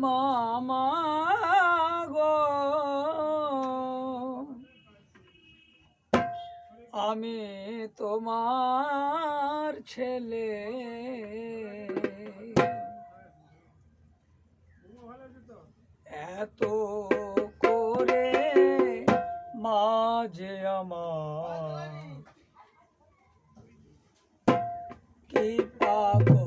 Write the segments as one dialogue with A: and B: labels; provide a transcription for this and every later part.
A: মামা গো আমি তোমার ছেলে, এত করে মাঝে আমার কি পাগল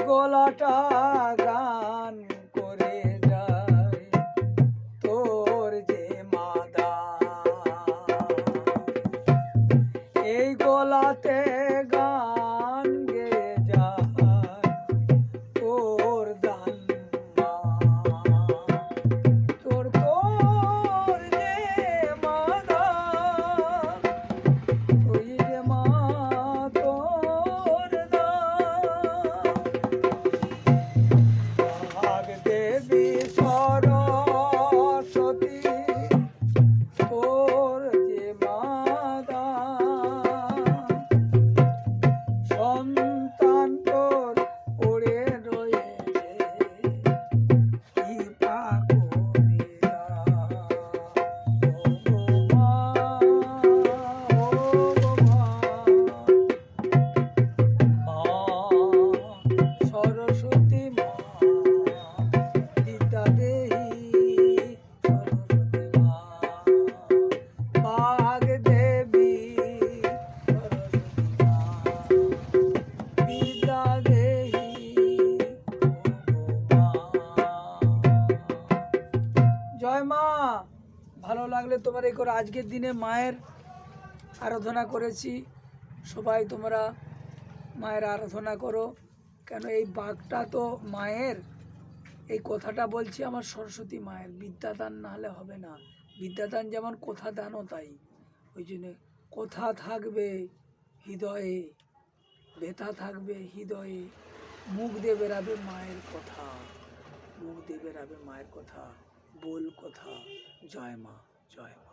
A: গলাটা গান করে যায় তোর যে মাদা, এই গলাতে গান গে যায় তোর দান তোর তোর যে মাদা, তুই যে মা তোর দেবী সরস্বতী তোর যে মাদা, সন্তান তোর পড়ে রয়েছে কৃপা করিয়া, ও মা সরস্বতী মা জয় মা। ভালো লাগলে তোমার এই করে আজকের দিনে মায়ের আরাধনা করেছি, সবাই তোমরা মায়ের আরাধনা করো, কেন এই বাঘটা তো মায়ের, এই কথাটা বলছি আমার সরস্বতী মায়ের, বিদ্যাদান না হলে হবে না, বিদ্যাদান যেমন কথা দানও তাই, ওই জন্যে কথা থাকবে হৃদয়ে, ব্যথা থাকবে হৃদয়ে, মুখ দিয়ে বেরাবে মায়ের কথা, মুখ দিয়ে বেরাবে মায়ের কথা, বল কথা। জয় মা, জয় মা।